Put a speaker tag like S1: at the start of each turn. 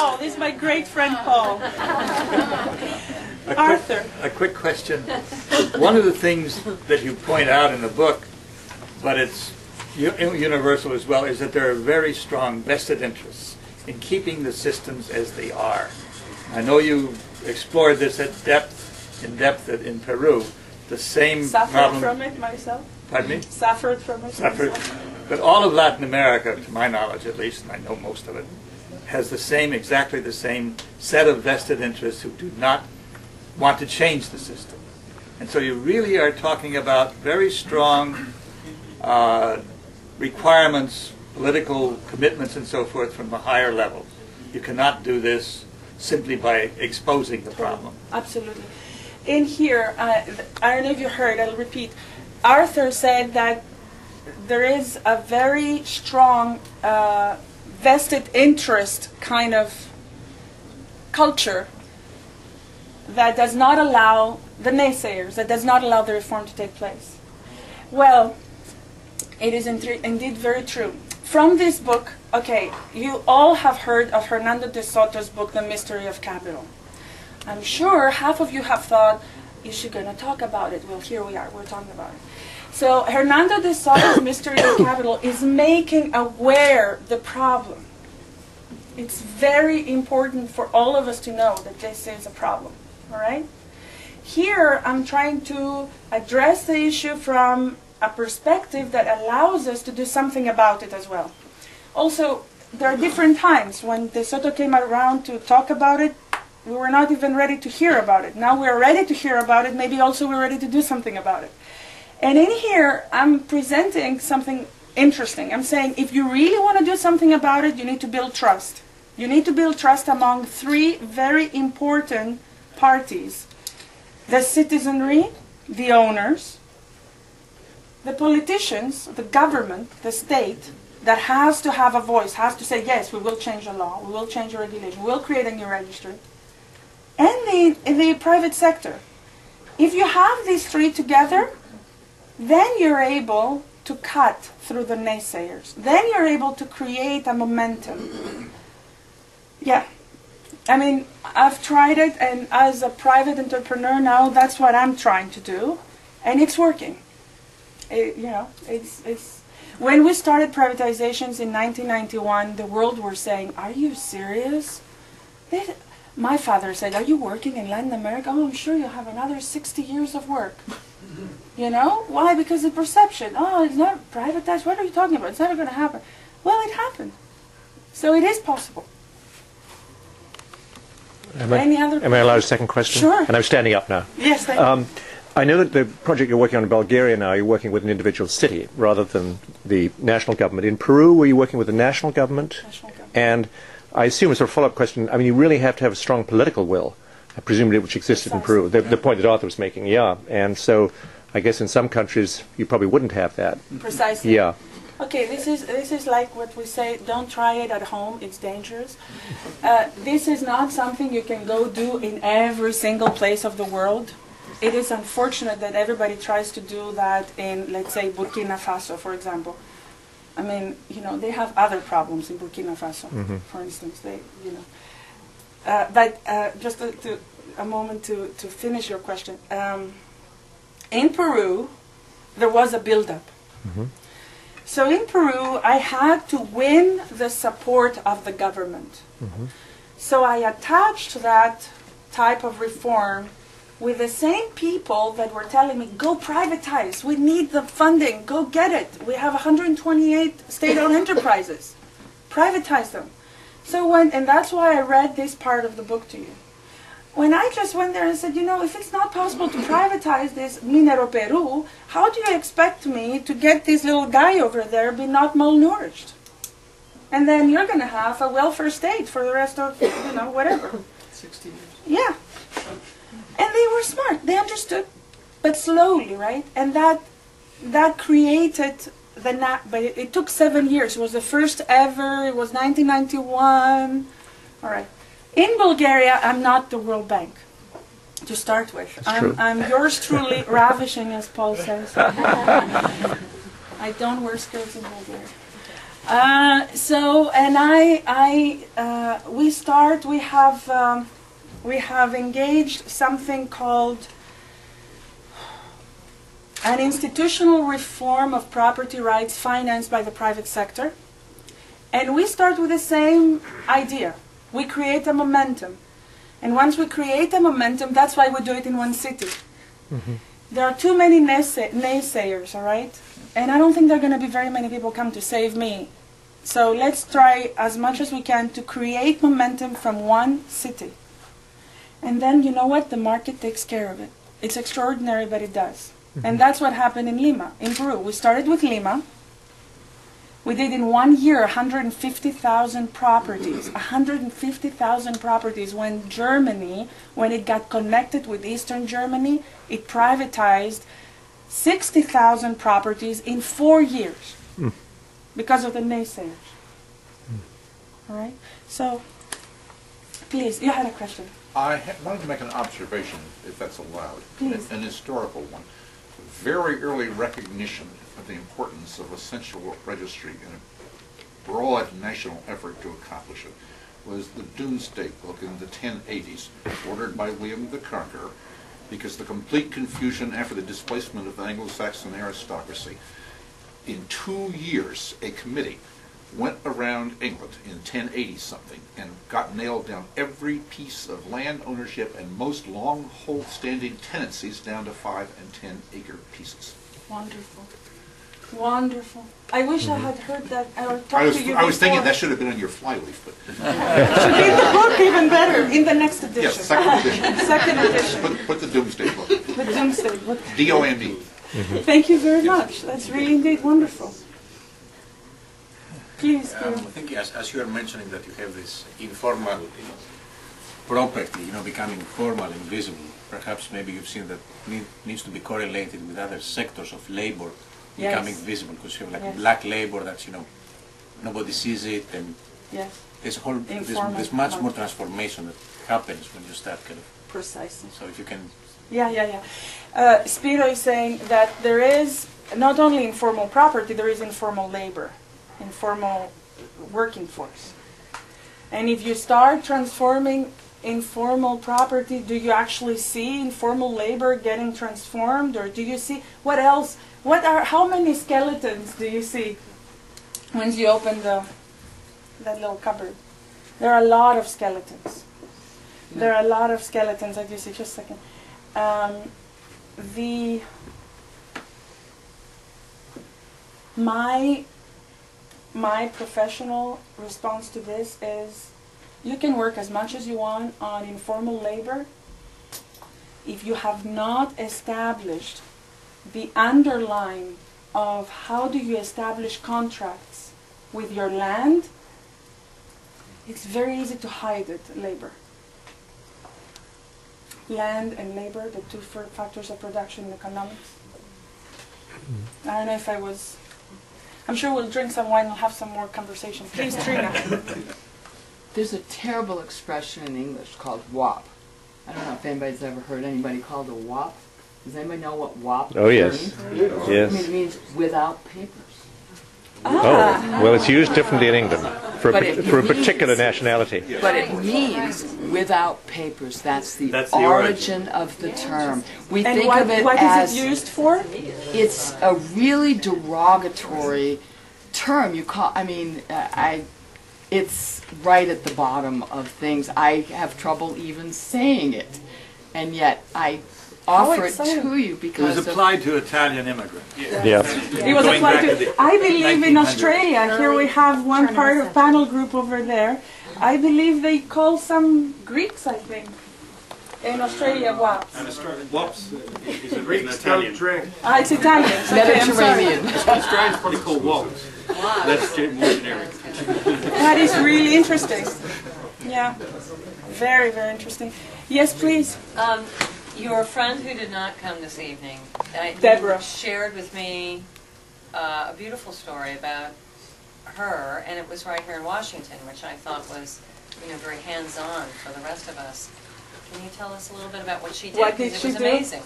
S1: Paul. This is my great friend Paul. Arthur.
S2: A quick question. One of the things that you point out in the book, but it's universal as well, is that there are very strong vested interests in keeping the systems as they are. I know you explored this in depth in Peru. The same problem.
S1: Suffered from it myself.
S2: Pardon me?
S1: Suffered from it myself.
S2: But all of Latin America, to my knowledge at least, and I know most of it, has exactly the same set of vested interests who do not want to change the system. And so you really are talking about very strong requirements, political commitments and so forth from the higher levels. You cannot do this simply by exposing the problem.
S1: Absolutely. In here, I don't know if you heard, I'll repeat. Arthur said that there is a very strong vested interest kind of culture that does not allow the naysayers, that does not allow the reform to take place. Well, it is indeed very true. From this book, okay, you all have heard of Hernando de Soto's book, The Mystery of Capital. I'm sure half of you have thought, is she going to talk about it? Well, here we are, we're talking about it. So Hernando de Soto's Mystery of Capital is making aware the problem. It's very important for all of us to know that this is a problem, all right? Here, I'm trying to address the issue from a perspective that allows us to do something about it as well. Also, there are different times. When De Soto came around to talk about it, we were not even ready to hear about it. Now we're ready to hear about it. Maybe also we're ready to do something about it. And in here, I'm presenting something interesting. I'm saying if you really want to do something about it, you need to build trust. You need to build trust among three very important parties: the citizenry, the owners, the politicians, the government, the state, that has to have a voice, has to say, yes, we will change the law, we will change the regulation, we will create a new registry, and the private sector. If you have these three together, then you're able to cut through the naysayers. Then you're able to create a momentum. Yeah. I mean, I've tried it, and as a private entrepreneur now, that's what I'm trying to do, and it's working. It's when we started privatizations in 1991, the world were saying, "Are you serious?" My father said, "Are you working in Latin America? Oh, I'm sure you'll have another 60 years of work." You know? Why? Because the perception. Oh, it's not privatized. What are you talking about? It's never going to happen. Well, it happened. So it is possible.
S3: Am I allowed a second question?
S1: Sure.
S3: And I'm standing up now.
S1: Yes, thank you.
S3: I know that the project you're working on in Bulgaria now, you're working with an individual city rather than the national government. In Peru, were you working with the national government?
S1: National government.
S3: And I assume a sort of follow-up question, I mean, you really have to have a strong political will, presumably, which existed in Peru. The point that Arthur was making, yeah. And so I guess in some countries you probably wouldn't have that.
S1: Precisely.
S3: Yeah.
S1: Okay, this is like what we say, don't try it at home, it's dangerous. This is not something you can go do in every single place of the world. It is unfortunate that everybody tries to do that in, let's say, Burkina Faso, for example. I mean, you know, they have other problems in Burkina Faso, for instance. They, you know. But just a moment to finish your question. In Peru, there was a build-up. So in Peru, I had to win the support of the government. So I attached that type of reform with the same people that were telling me, go privatize, we need the funding, go get it. We have 128 state-owned enterprises. Privatize them. So and that's why I read this part of the book to you. When I just went there and said, you know, if it's not possible to privatize this Minero Peru, how do you expect me to get this little guy over there be not malnourished? And then you're going to have a welfare state for the rest of, you know, whatever.
S2: 60 years.
S1: Yeah. And they were smart. They understood, but slowly, right? And that created but it took 7 years. It was the first ever. It was 1991. All right. In Bulgaria, I'm not the World Bank, to start with. I'm yours truly, ravishing, as Paul says. I don't wear skirts in Bulgaria. We have engaged something called an institutional reform of property rights financed by the private sector. And we start with the same idea. We create a momentum. And once we create a momentum, that's why we do it in one city. Mm-hmm. There are too many naysayers, all right? And I don't think there are going to be very many people come to save me. So let's try as much as we can to create momentum from one city. And then, you know what? The market takes care of it. It's extraordinary, but it does. Mm-hmm. And that's what happened in Lima, in Peru. We started with Lima. We did in 1 year 150,000 properties. 150,000 properties when Germany, when it got connected with Eastern Germany, it privatized 60,000 properties in 4 years because of the naysayers. All right? So, please, you had a question.
S4: I wanted to make an observation, if that's allowed, an historical one. Very early recognition of the importance of a central registry in a broad national effort to accomplish it was the Doomsday Book in the 1080s, ordered by William the Conqueror, because the complete confusion after the displacement of the Anglo-Saxon aristocracy. In 2 years, a committee went around England in 1080-something and got nailed down every piece of land ownership and most long-standing tenancies down to 5- and 10-acre pieces.
S1: Wonderful. Wonderful. I wish I had heard that or talked to you before.
S4: I was thinking that should have been on your flyleaf, but
S1: it should be in the book even better, in the next edition.
S4: Yes, second edition.
S1: Second edition.
S4: Put the Doomsday Book.
S1: The Doomsday Book.
S4: D-O-M-E.
S1: Thank you very much. That's really indeed wonderful. Please.
S5: I think as you are mentioning that you have this informal property, becoming formal and visible, perhaps maybe you've seen that needs to be correlated with other sectors of labor becoming visible, because you have like black labor that's, nobody sees it, and there's a whole, there's much more transformation that happens when you start kind of.
S1: Precisely.
S5: So if you can.
S1: Spiro is saying that there is not only informal property, there is informal labor, informal working force. And if you start transforming informal property, do you actually see informal labor getting transformed, or do you see what else? How many skeletons do you see once you open that little cupboard? There are a lot of skeletons. There are a lot of skeletons that you see. Just a second. My professional response to this is, you can work as much as you want on informal labor. If you have not established the underlying of how do you establish contracts with your land, it's very easy to hide it, labor. Land and labor, the two factors of production in economics. I don't know if I was... I'm sure we'll drink some wine and have some more conversation. Please, Trina.
S6: There's a terrible expression in English called WAP. I don't know if anybody's ever heard anybody called a WAP. Does anybody know what WAP
S3: means? Yes.
S6: Yes. I mean, it means without papers.
S3: Well, it's used differently in England for a particular nationality.
S6: But it means without papers. That's the origin of the term. We think of it
S1: what
S6: as...
S1: is it used for?
S6: It's a really derogatory term. It's right at the bottom of things. I have trouble even saying it. And yet I offer it to you because
S2: it was applied to Italian immigrants.
S3: Yes.
S1: It was applied to. I believe in Australia. Here we have one part of panel group over there. I believe they call some Greeks, I think, in Australia wops.
S7: Wops is a Greek Italian drink.
S1: It's Italian.
S6: Mediterranean.
S7: Australians probably call wops. That's more generic.
S1: That is really interesting. Yeah, very, very interesting. Yes, please.
S8: Your friend who did not come this evening,
S1: Deborah,
S8: shared with me a beautiful story about her, and it was right here in Washington, which I thought was, very hands-on for the rest of us. Can you tell us a little bit about what she did?
S1: What did she do?
S8: It was amazing.